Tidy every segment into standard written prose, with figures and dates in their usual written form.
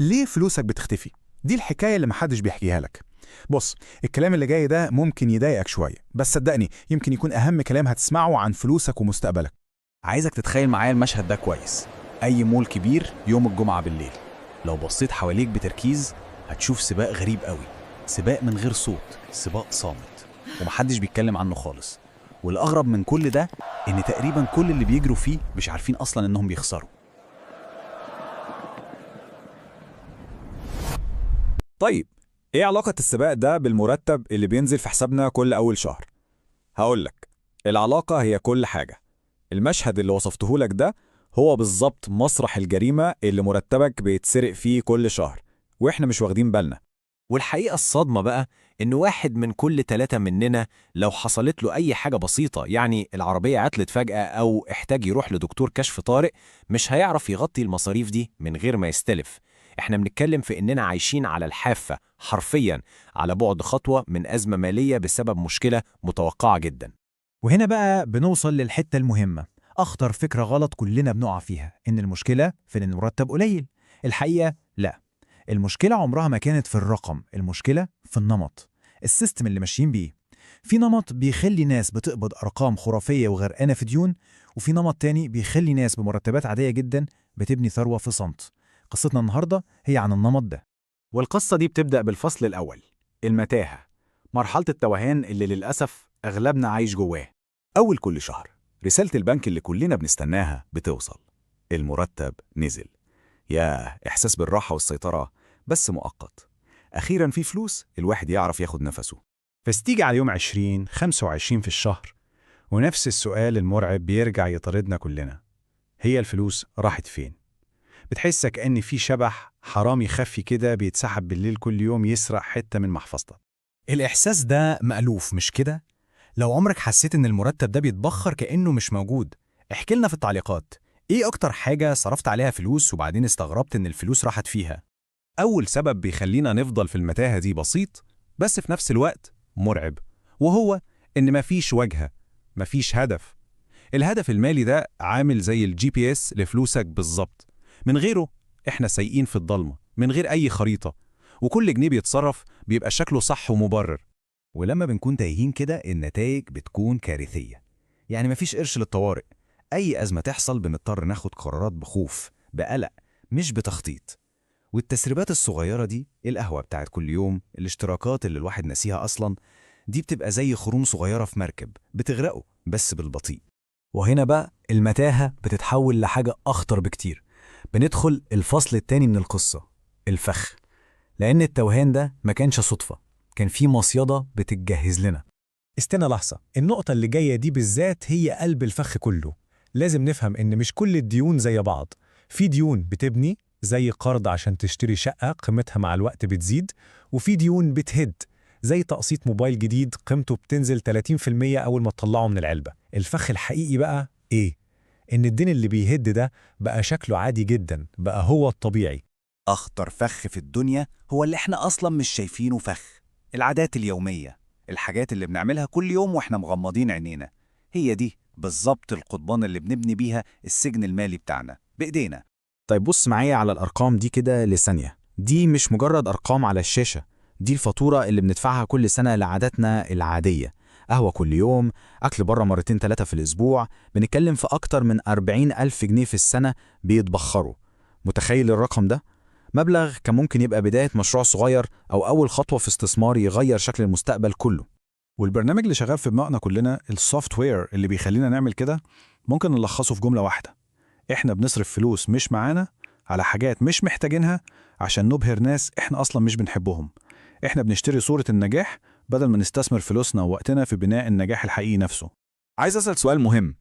ليه فلوسك بتختفي؟ دي الحكاية اللي محدش بيحكيها لك. بص، الكلام اللي جاي ده ممكن يضايقك شوية، بس صدقني يمكن يكون أهم كلام هتسمعه عن فلوسك ومستقبلك. عايزك تتخيل معايا المشهد ده كويس. أي مول كبير يوم الجمعة بالليل، لو بصيت حواليك بتركيز هتشوف سباق غريب قوي، سباق من غير صوت، سباق صامت ومحدش بيتكلم عنه خالص. والأغرب من كل ده إن تقريبا كل اللي بيجروا فيه مش عارفين أصلا إنهم بيخسروا. طيب ايه علاقة السباق ده بالمرتب اللي بينزل في حسابنا كل أول شهر؟ هقولك، العلاقة هي كل حاجة. المشهد اللي وصفته لك ده هو بالظبط مسرح الجريمة اللي مرتبك بيتسرق فيه كل شهر وإحنا مش واخدين بالنا. والحقيقة الصدمة بقى إن 1 من كل 3 مننا لو حصلت له أي حاجة بسيطة، يعني العربية عطلت فجأة أو احتاج يروح لدكتور كشف طارئ، مش هيعرف يغطي المصاريف دي من غير ما يستلف. إحنا بنتكلم في إننا عايشين على الحافة حرفياً، على بعد خطوة من أزمة مالية بسبب مشكلة متوقعة جداً. وهنا بقى بنوصل للحتة المهمة، أخطر فكرة غلط كلنا بنقع فيها، إن المشكلة في إن المرتب قليل. الحقيقة لا، المشكلة عمرها ما كانت في الرقم، المشكلة في النمط، السيستم اللي ماشيين بيه. في نمط بيخلي ناس بتقبض أرقام خرافية وغرقانة في ديون، وفي نمط تاني بيخلي ناس بمرتبات عادية جدا بتبني ثروة في صمت. قصتنا النهاردة هي عن النمط ده. والقصة دي بتبدأ بالفصل الأول، المتاهة، مرحلة التوهان اللي للأسف أغلبنا عايش جواه. أول كل شهر رسالة البنك اللي كلنا بنستناها بتوصل: المرتب نزل. يا إحساس بالراحة والسيطرة، بس مؤقت. أخيراً في فلوس الواحد يعرف ياخد نفسه. بس تيجي على يوم 20 25 في الشهر ونفس السؤال المرعب بيرجع يطاردنا كلنا: هي الفلوس راحت فين؟ بتحس كأن في شبح حرامي خفي كده بيتسحب بالليل كل يوم يسرق حتة من محفظتك. الإحساس ده مألوف مش كده؟ لو عمرك حسيت إن المرتب ده بيتبخر كأنه مش موجود، احكي لنا في التعليقات، إيه أكتر حاجة صرفت عليها فلوس وبعدين استغربت إن الفلوس راحت فيها؟ أول سبب بيخلينا نفضل في المتاهة دي بسيط، بس في نفس الوقت مرعب، وهو إن مفيش وجهة، مفيش هدف. الهدف المالي ده عامل زي الGPS لفلوسك بالظبط. من غيره إحنا سايقين في الضلمة من غير أي خريطة، وكل جنيه بيتصرف بيبقى شكله صح ومبرر. ولما بنكون تايهين كده النتائج بتكون كارثية. يعني مفيش قرش للطوارئ، أي أزمة تحصل بنضطر ناخد قرارات بخوف، بقلق، مش بتخطيط. والتسريبات الصغيرة دي، القهوة بتاعت كل يوم، الاشتراكات اللي الواحد نسيها أصلا، دي بتبقى زي خروم صغيرة في مركب بتغرقه بس بالبطيء. وهنا بقى المتاهة بتتحول لحاجة أخطر بكتير. بندخل الفصل التاني من القصة، الفخ. لأن التوهان ده ما كانش صدفة، كان في مصيدة بتتجهز لنا. استنى لحظة، النقطة اللي جاية دي بالذات هي قلب الفخ كله. لازم نفهم إن مش كل الديون زي بعض. في ديون بتبني زي قرض عشان تشتري شقة قيمتها مع الوقت بتزيد، وفي ديون بتهد زي تقسيط موبايل جديد قيمته بتنزل 30% أول ما تطلعه من العلبة. الفخ الحقيقي بقى إيه؟ إن الدين اللي بيهد ده بقى شكله عادي جدا، بقى هو الطبيعي. أخطر فخ في الدنيا هو اللي احنا أصلا مش شايفينه فخ. العادات اليومية، الحاجات اللي بنعملها كل يوم واحنا مغمضين عينينا، هي دي بالظبط القضبان اللي بنبني بيها السجن المالي بتاعنا بإيدينا. طيب بص معايا على الأرقام دي كده لثانية. دي مش مجرد أرقام على الشاشة، دي الفاتورة اللي بندفعها كل سنة لعاداتنا العادية. قهوة كل يوم، أكل بره 2-3 في الأسبوع. بنتكلم في أكتر من 40,000 جنيه في السنة بيتبخروا. متخيل الرقم ده؟ مبلغ كان ممكن يبقى بداية مشروع صغير أو أول خطوة في استثمار يغير شكل المستقبل كله. والبرنامج اللي شغال في دماغنا كلنا، السوفت وير اللي بيخلينا نعمل كده، ممكن نلخصه في جملة واحدة: احنا بنصرف فلوس مش معانا على حاجات مش محتاجينها عشان نبهر ناس احنا اصلا مش بنحبهم. احنا بنشتري صورة النجاح بدل ما نستثمر فلوسنا ووقتنا في بناء النجاح الحقيقي نفسه. عايز أسأل سؤال مهم،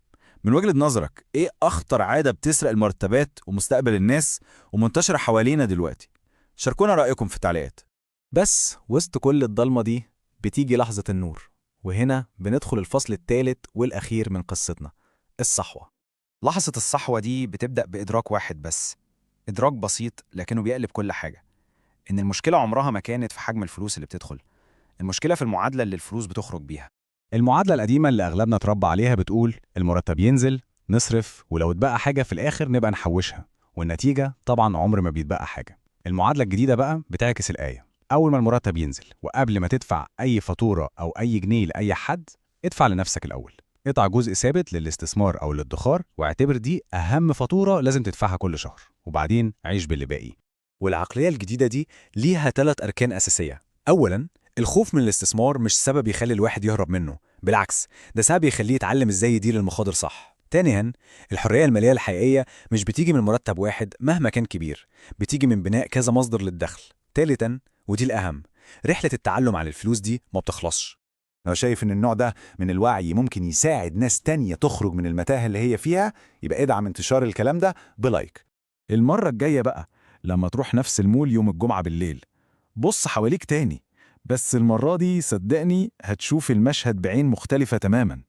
من وجهة نظرك إيه أخطر عادة بتسرق المرتبات ومستقبل الناس ومنتشرة حوالينا دلوقتي؟ شاركونا رأيكم في التعليقات. بس وسط كل الضلمة دي بتيجي لحظة النور، وهنا بندخل الفصل الثالث والأخير من قصتنا، الصحوة. لحظة الصحوة دي بتبدأ بإدراك واحد بس، إدراك بسيط لكنه بيقلب كل حاجة. إن المشكلة عمرها ما كانت في حجم الفلوس اللي بتدخل، المشكلة في المعادلة اللي الفلوس بتخرج بيها. المعادلة القديمة اللي أغلبنا اتربى عليها بتقول المرتب ينزل، نصرف، ولو اتبقى حاجة في الآخر نبقى نحوشها، والنتيجة طبعا عمر ما بيتبقى حاجة. المعادلة الجديدة بقى بتعكس الآية. أول ما المرتب ينزل وقبل ما تدفع أي فاتورة أو أي جنيه لأي حد، ادفع لنفسك الأول. اقطع جزء ثابت للاستثمار أو الادخار واعتبر دي أهم فاتورة لازم تدفعها كل شهر، وبعدين عيش باللي باقي. والعقلية الجديدة دي ليها 3 أركان أساسية. أولاً، الخوف من الاستثمار مش سبب يخلي الواحد يهرب منه، بالعكس ده سبب يخليه يتعلم إزاي يدير المخاطر صح. تانياً، الحرية المالية الحقيقية مش بتيجي من مرتب واحد مهما كان كبير، بتيجي من بناء كذا مصدر للدخل. تالتاً، ودي الأهم، رحلة التعلم عن الفلوس دي ما بتخلصش. لو شايف إن النوع ده من الوعي ممكن يساعد ناس تانية تخرج من المتاهة اللي هي فيها، يبقى ادعم انتشار الكلام ده بلايك. المرة الجاية بقى لما تروح نفس المول يوم الجمعة بالليل، بص حواليك تاني، بس المرة دي صدقني هتشوف المشهد بعين مختلفة تماما.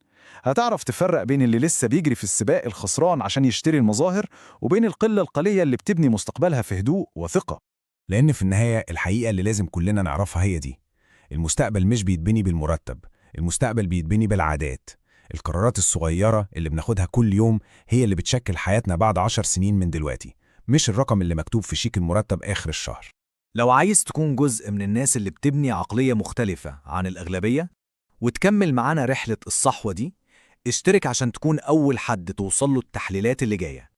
هتعرف تفرق بين اللي لسه بيجري في السباق الخسران عشان يشتري المظاهر، وبين القلة القليلة اللي بتبني مستقبلها في هدوء وثقة. لأن في النهاية الحقيقة اللي لازم كلنا نعرفها هي دي: المستقبل مش بيتبني بالمرتب، المستقبل بيتبني بالعادات. القرارات الصغيرة اللي بناخدها كل يوم هي اللي بتشكل حياتنا بعد 10 سنين من دلوقتي، مش الرقم اللي مكتوب في شيك المرتب آخر الشهر. لو عايز تكون جزء من الناس اللي بتبني عقلية مختلفة عن الأغلبية وتكمل معانا رحلة الصحوة دي، اشترك عشان تكون أول حد توصل له التحليلات اللي جاية.